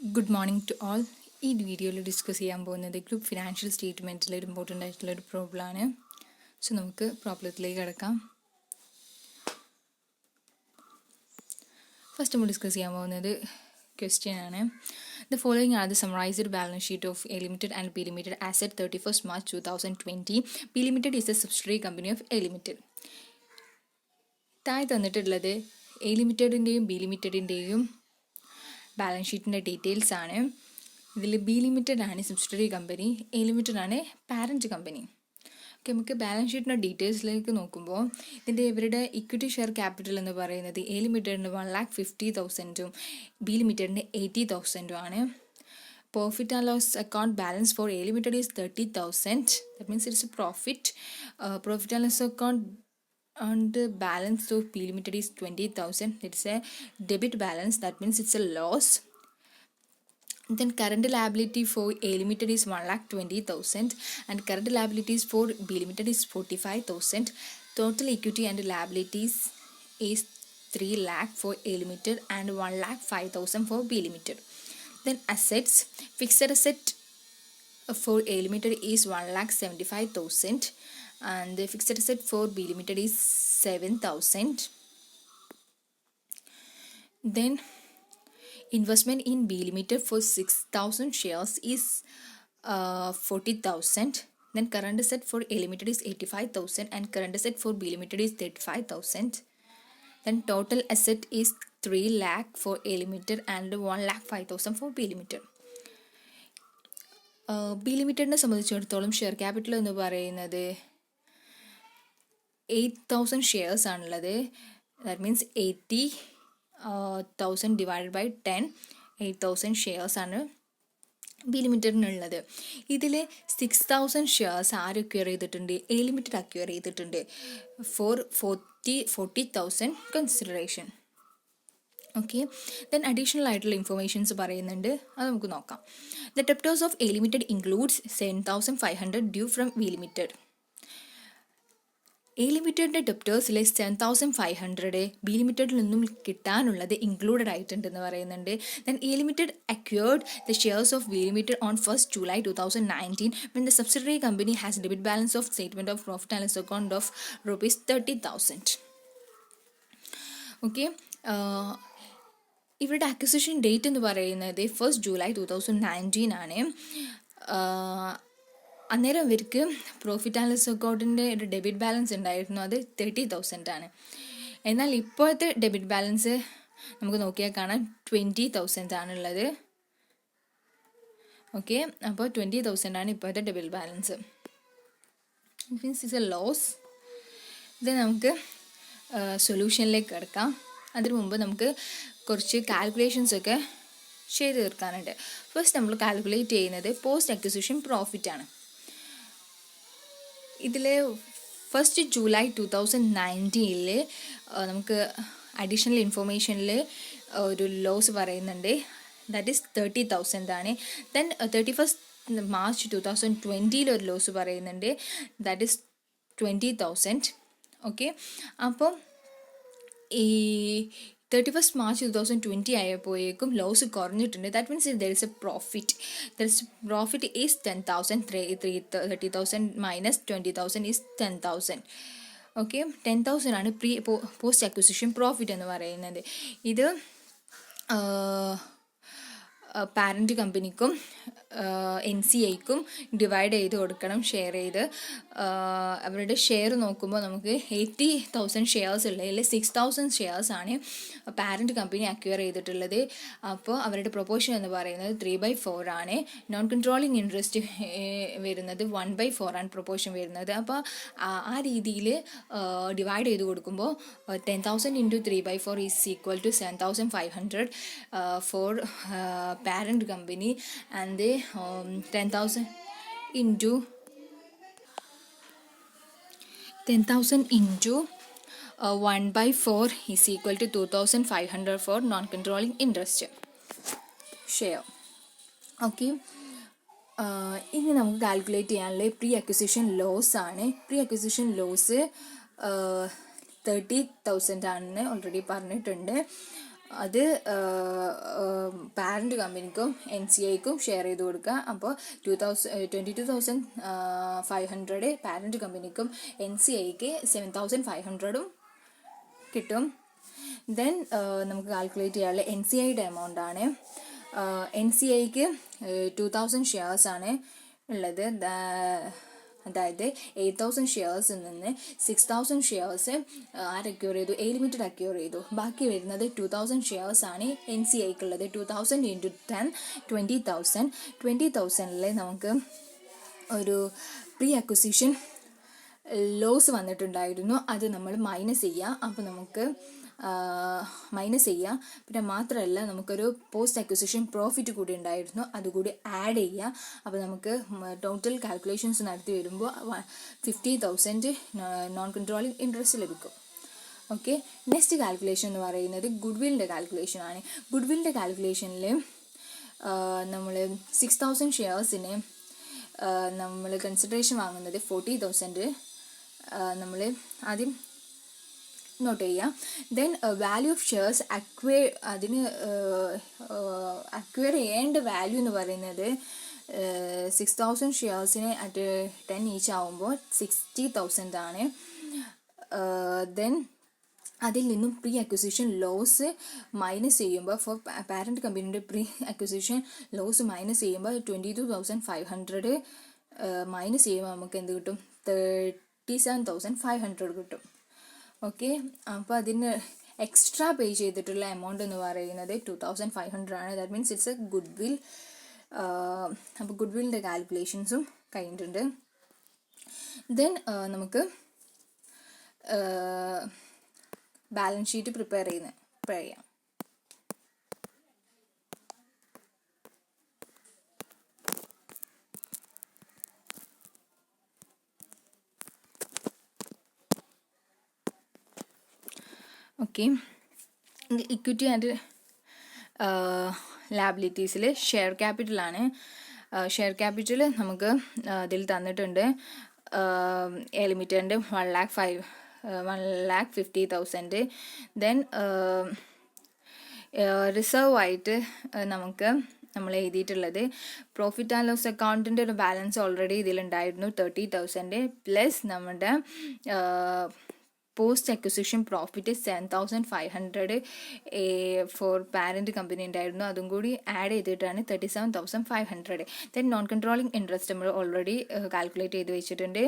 Good morning to all. ഈ വീഡിയോയിൽ discuss ചെയ്യാൻ പോകുന്നത് ഗ്രൂപ്പ് ഫിനാൻഷ്യൽ സ്റ്റേറ്റ്മെൻറ്റിൽ ഒരു ഇമ്പോർട്ടൻ്റ് ആയിട്ടുള്ളൊരു പ്രോബ്ലമാണ്. സോ നമുക്ക് പ്രോബ്ലത്തിലേക്ക് കിടക്കാം. ഫസ്റ്റ് നമ്മൾ ഡിസ്കസ് ചെയ്യാൻ പോകുന്നത് ക്വസ്റ്റ്യൻ ആണ്. The following are the summarized balance sheet of A Limited and B Limited as at 31st March 2020. B Limited is a subsidiary company of A Limited. താഴെ തന്നിട്ടുള്ളത് എ ലിമിറ്റഡിൻ്റെയും ബി ലിമിറ്റഡിൻ്റെയും ബാലൻസ് ഷീറ്റിൻ്റെ details ആണ്. ഇതിൽ B limited ആണ് subsidiary company, A limited ആണ് parent company. Okay, നമുക്ക് balance ഷീറ്റിൻ്റെ ഡീറ്റെയിൽസിലേക്ക് നോക്കുമ്പോൾ ഇവരുടെ ഇക്വിറ്റി ഷെയർ ക്യാപിറ്റൽ എന്ന് പറയുന്നത് എ ലിമിറ്റഡിന് 1,50,000 ബി ലിമിറ്റഡിന് 80,000 ആണ്. Profit and loss account balance for A Limited is 30,000. That means it's a profit. Profit and loss account and the balance of B Limited is 20,000. It's a debit balance. That means it's a loss. Then current liability for A Limited is 1,20,000 and current liabilities for B Limited is 45,000. Total equity and liabilities is 3 lakh for A Limited and 1,05,000 for B Limited. Then assets, fixed asset for A Limited is 1,75,000 and the fixed asset for B Limited is 7,000. Then investment in B Limited for 6,000 shares is 40,000. Then current asset for A Limited is 85,000 and current asset for B Limited is 35,000. Then total asset is 3 lakh for A Limited and 1,05,000 for B Limited. B ലിമിറ്റഡിനെ സംബന്ധിച്ചിടത്തോളം share capital എന്ന് പറയുന്നത് 8,000 shares ആണുള്ളത്. That means 80,000 divided by 10, 8,000 shares ആണ് B ലിമിറ്റഡിനുള്ളത്. ഇതിൽ 6,000 shares ആര് acquire ചെയ്തിട്ടുണ്ട്? എ ലിമിറ്റഡ് അക്വയർ ചെയ്തിട്ടുണ്ട് for 40,000 consideration. Okay, then additional ആയിട്ടുള്ള ഇൻഫർമേഷൻസ് പറയുന്നുണ്ട്, അത് നമുക്ക് നോക്കാം. The debtors of A Limited includes 7,500 due from B Limited. A ലിമിറ്റഡിൻ്റെ ഡെപ്റ്റേഴ്സിലെ 7,500 ബി ലിമിറ്റഡിൽ നിന്നും കിട്ടാനുള്ളത് ഇൻക്ലൂഡഡ് ആയിട്ടുണ്ടെന്ന് പറയുന്നുണ്ട്. Then A limited acquired the shares of B limited on 1st July 2019 when the subsidiary company has debit balance of statement of profit and loss account of rupees 30,000. Okay, ഇവരുടെ acquisition date എന്ന് പറയുന്നത് 1st July 2019 ആണ്. അന്നേരം ഇവർക്ക് profit and loss അക്കൗണ്ടിൻ്റെ ഒരു debit balance ഉണ്ടായിരുന്നു, അത് 30,000 ആണ്. എന്നാൽ ഇപ്പോഴത്തെ ഡെബിറ്റ് ബാലൻസ് നമുക്ക് നോക്കിയാൽ കാണാം 20,000 ആണുള്ളത്. ഓക്കെ, അപ്പോൾ 20,000 ആണ് ഇപ്പോഴത്തെ debit balance. Means it's a loss. ഇത് നമുക്ക് സൊല്യൂഷനിലേക്ക് കിടക്കാം. അതിനു മുമ്പ് നമുക്ക് കുറച്ച് കാൽക്കുലേഷൻസ് ഒക്കെ ചെയ്ത് തീർക്കാനുണ്ട്. ഫസ്റ്റ് നമ്മൾ കാൽക്കുലേറ്റ് ചെയ്യുന്നത് പോസ്റ്റ് അക്വിസിഷൻ പ്രോഫിറ്റ് ആണ്. ഇതിൽ 1st July 2019 നമുക്ക് അഡീഷണൽ ഇൻഫർമേഷനിൽ ഒരു ലോസ് പറയുന്നുണ്ട്, ദാറ്റ് ഈസ് 30,000 ആണ്. ദെൻ 31st March 2020 ഒരു ലോസ് പറയുന്നുണ്ട്, ദാറ്റ് ഈസ് 20,000. ഓക്കെ, അപ്പം ഈ 31st March 2020 ആയപ്പോഴേക്കും ലോസ് കുറഞ്ഞിട്ടുണ്ട്. That means there is A profit. Profit is 10,000. 30,000 minus 20,000 is 10,000. Okay, 10,000 ആണ് പോസ്റ്റ് അക്വിസിഷൻ പ്രോഫിറ്റ് എന്ന് പറയുന്നത്. ഇത് പാരൻറ്റ് കമ്പനിക്കും NCIക്കും ഡിവൈഡ് ചെയ്ത് കൊടുക്കണം, ഷെയർ ചെയ്ത്. അവരുടെ ഷെയർ നോക്കുമ്പോൾ നമുക്ക് 80,000 ഷെയർസ് ഉള്ളതിൽ 6,000 ഷെയർസ് ആണ് പാരൻറ്റ് കമ്പനി അക്വയർ ചെയ്തിട്ടുള്ളത്. അപ്പോൾ അവരുടെ പ്രൊപ്പോർഷൻ എന്ന് പറയുന്നത് 3/4 ആണ്. നോൺ കൺട്രോളിങ് ഇൻട്രസ്റ്റ് വരുന്നത് 1/4 ആണ് പ്രൊപ്പോർഷൻ വരുന്നത്. അപ്പോൾ ആ രീതിയിൽ ഡിവൈഡ് ചെയ്ത് കൊടുക്കുമ്പോൾ 10,000 into 3/4 is equal to 7,500 for parent company and they 10,000 into 1/4 is equal to 2,500 for non-controlling interest share. Okay, ഇനി നമുക്ക് കാൽക്കുലേറ്റ് ചെയ്യാനുള്ള പ്രീ അക്വിസിഷൻ ലോസ് ആണ്. പ്രീ അക്വിസിഷൻ ലോസ് 30,000 ആണെന്ന് ഓൾറെഡി പറഞ്ഞിട്ടുണ്ട്. അത് പാരൻറ്റ് കമ്പനിക്കും NCIക്കും ഷെയർ ചെയ്ത് കൊടുക്കുക. അപ്പോൾ 22,500 പാരൻറ്റ് കമ്പനിക്കും NCIക്ക് 7,500 കിട്ടും. ദെൻ നമുക്ക് കാൽക്കുലേറ്റ് ചെയ്യാനുള്ള NCIയുടെ എമൗണ്ട് ആണ്. NCIക്ക് 2,000 ഷെയർസാണ് ഉള്ളത്. അതായത് 8,000 ഷെയർസിൽ നിന്ന് 6,000 ഷെയർസ് അക്യൂർ ചെയ്തു, എ ലിമിറ്റഡ് അക്യൂർ ചെയ്തു. ബാക്കി വരുന്നത് 2,000 ഷെയർസ് ആണ് NCIക്കുള്ളത്. 2,000 × 10 20,000. 20,000 നമുക്ക് ഒരു പ്രീ അക്വിസിഷൻ ലോസ് വന്നിട്ടുണ്ടായിരുന്നു. അത് നമ്മൾ മൈനസ് ചെയ്യുക. അപ്പോൾ നമുക്ക് മൈനസ് ചെയ്യുക. പിന്നെ മാത്രമല്ല നമുക്കൊരു പോസ്റ്റ് അക്വിസിഷൻ പ്രോഫിറ്റ് കൂടി ഉണ്ടായിരുന്നു, അതുകൂടി ആഡ് ചെയ്യുക. അപ്പോൾ നമുക്ക് ടോട്ടൽ കാൽക്കുലേഷൻസ് നടത്തി വരുമ്പോൾ 50,000 നോൺ കൺട്രോളിങ് ഇൻട്രസ്റ്റ് ലഭിക്കും. ഓക്കെ, നെക്സ്റ്റ് കാൽക്കുലേഷൻ എന്ന് പറയുന്നത് ഗുഡ്വില്ലിൻ്റെ കാൽക്കുലേഷൻ ആണ്. ഗുഡ്വില്ലിൻ്റെ കാൽക്കുലേഷനിൽ നമ്മൾ 6,000 ഷെയർസിന് നമ്മൾ കൺസിഡറേഷൻ വാങ്ങുന്നത് 40,000 നമ്മൾ ആദ്യം നോട്ട് ചെയ്യുക. Then value of shares acquire ചെയ്യേണ്ട വാല്യൂ എന്ന് പറയുന്നത് 6,000 ഷെയർസിന് അറ്റ് 10 ഈച്ച് ആവുമ്പോൾ 60,000 ആണ്. ദെൻ അതിൽ നിന്നും പ്രീ അക്വിസിഷൻ ലോസ് മൈനസ് ചെയ്യുമ്പോൾ ഫോർ പാരൻറ്റ് കമ്പനിയുടെ പ്രീ അക്വിസിഷൻ ലോസ് മൈനസ് ചെയ്യുമ്പോൾ 22,500 മൈനസ് ചെയ്യുമ്പോൾ നമുക്ക് എന്ത് കിട്ടും? 37,500 കിട്ടും. ഓക്കെ, അപ്പോൾ അതിന് എക്സ്ട്രാ പേ ചെയ്തിട്ടുള്ള എമൗണ്ട് എന്ന് പറയുന്നത് 2,500 ആണ്. That means it's a goodwill. അപ്പോൾ ഗുഡ് വില്ലിൻ്റെ കാൽക്കുലേഷൻസും കഴിഞ്ഞിട്ടുണ്ട്. ദെൻ നമുക്ക് ബാലൻസ് ഷീറ്റ് പ്രിപ്പയർ ചെയ്യാം. ഓക്കെ, ഇക്വിറ്റി ആൻഡ് ലാബിലിറ്റീസിൽ ഷെയർ ക്യാപിറ്റലാണ്. ഷെയർ ക്യാപിറ്റൽ നമുക്ക് ഇതിൽ തന്നിട്ടുണ്ട്. എ ലിമിറ്റഡിൻ്റെ 1,50,000. ദെൻ റിസർവ് ആയിട്ട് നമ്മൾ എഴുതിയിട്ടുള്ളത് പ്രോഫിറ്റ് ആൻഡ് ലോസ് അക്കൗണ്ടിൻ്റെ ഒരു ബാലൻസ് ഓൾറെഡി ഇതിലുണ്ടായിരുന്നു 30,000 പ്ലസ് നമ്മുടെ post acquisition profit 7,500 for parent company ഉണ്ടായിരുന്നു. അതും കൂടി ആഡ് ചെയ്തിട്ടാണ് 37,500. ദെൻ നോൺ കൺട്രോളിങ് ഇൻട്രസ്റ്റ് നമ്മൾ ഓൾറെഡി കാൽക്കുലേറ്റ് ചെയ്ത് വെച്ചിട്ടുണ്ട്.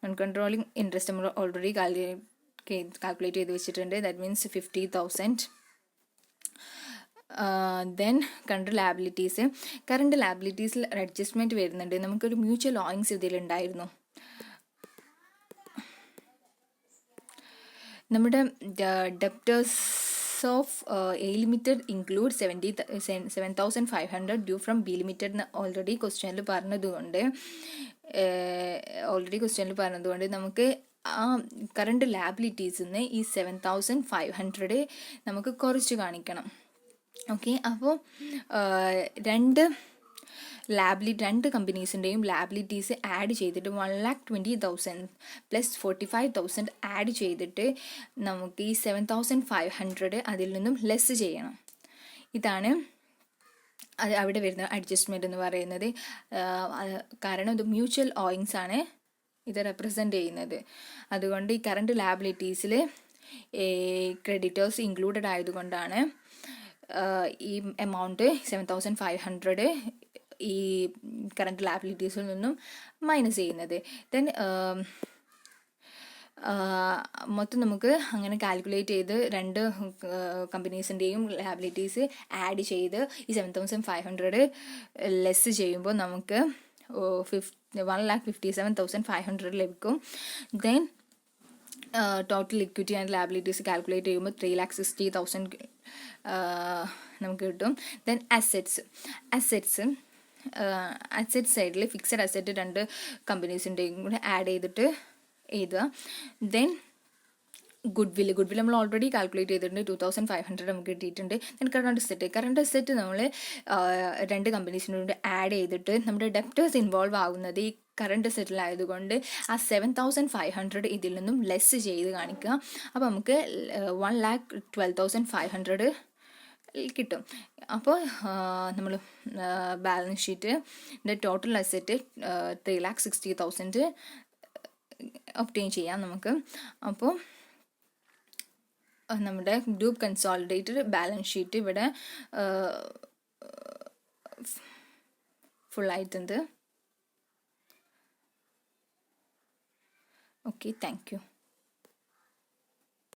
നോൺ കൺട്രോളിങ് ഇൻട്രസ്റ്റ് നമ്മൾ ഓൾറെഡി കാൽക്കുലേറ്റ് ചെയ്ത് വെച്ചിട്ടുണ്ട്. That means 50,000. ദെൻ കറണ്ട് ലാബിലിറ്റീസിൽ ഒരു അഡ്ജസ്റ്റ്മെൻറ്റ് വരുന്നുണ്ട്. നമുക്കൊരു മ്യൂച്വൽ ഓയിങ്സ് ഇതിലുണ്ടായിരുന്നു. നമ്മുടെ debtors of A limited include 7,500 due from B limited എന്ന് ഓൾറെഡി ക്വസ്റ്റ്യനിൽ പറഞ്ഞതുകൊണ്ട് നമുക്ക് ആ കറണ്ട് ലാബിലിറ്റീസിൽ നിന്ന് ഈ 7,500 നമുക്ക് കുറച്ച് കാണിക്കണം. ഓക്കെ, അപ്പോൾ രണ്ട് കമ്പനീസിൻ്റെയും ലാബിലിറ്റീസ് ആഡ് ചെയ്തിട്ട് 1,20,000 പ്ലസ് 45,000 ആഡ് ചെയ്തിട്ട് നമുക്ക് ഈ 7,500 അതിൽ നിന്നും ലെസ് ചെയ്യണം. ഇതാണ് അവിടെ വരുന്ന അഡ്ജസ്റ്റ്മെൻറ്റ് എന്ന് പറയുന്നത്. കാരണം ഇത് മ്യൂച്വൽ ഓയിങ്സ് ആണ് ഇത് റെപ്രസെൻ്റ് ചെയ്യുന്നത്. അതുകൊണ്ട് ഈ കറണ്ട് ലാബിലിറ്റീസിൽ ക്രെഡിറ്റേഴ്സ് ഇൻക്ലൂഡഡ് ആയതുകൊണ്ടാണ് ഈ എമൗണ്ട് 7,500 ഈ കറണ്ട് ലാബിലിറ്റീസിൽ നിന്നും മൈനസ് ചെയ്യുന്നത്. ദെൻ മൊത്തം നമുക്ക് അങ്ങനെ കാൽക്കുലേറ്റ് ചെയ്ത് രണ്ട് കമ്പനീസിൻ്റെയും ലാബിലിറ്റീസ് ആഡ് ചെയ്ത് ഈ 7,500 ലെസ് ചെയ്യുമ്പോൾ നമുക്ക് 1,57,500 ലഭിക്കും. Then total equity and liabilities calculate ചെയ്യുമ്പോൾ 3,60,000 നമുക്ക് കിട്ടും. ദെൻ അസെറ്റ്സ് സൈഡിൽ ഫിക്സഡ് അസെറ്റ് രണ്ട് കമ്പനീസിൻ്റെയും കൂടെ ആഡ് ചെയ്തിട്ട് എഴുതുക. ദെൻ ഗുഡ് വിൽ നമ്മൾ ഓൾറെഡി കാൽക്കുലേറ്റ് ചെയ്തിട്ടുണ്ട്. 2,500 നമുക്ക് കിട്ടിയിട്ടുണ്ട്. ദെൻ കറണ്ട് അസെറ്റ് നമ്മൾ രണ്ട് കമ്പനീസിനോട് ആഡ് ചെയ്തിട്ട് നമ്മുടെ ഡെപ്റ്റേഴ്സ് ഇൻവോൾവ് ആകുന്നത് ഈ കറണ്ട് അസെറ്റിലായതുകൊണ്ട് ആ 7,500 ഇതിൽ നിന്നും ലെസ് ചെയ്ത് കാണിക്കുക. അപ്പോൾ നമുക്ക് 1,12,500 കിട്ടും. അപ്പോൾ നമ്മൾ ബാലൻസ് ഷീറ്റിൻ്റെ ടോട്ടൽ അസറ്റ് 3,60,000 ഒബ്റ്റെയിൻ ചെയ്യാം നമുക്ക്. അപ്പോൾ നമ്മുടെ ഗ്രൂപ്പ് കൺസോളിഡേറ്റഡ് ബാലൻസ് ഷീറ്റ് ഇവിടെ ഫുള്ളായിട്ടുണ്ട്. Okay, thank you.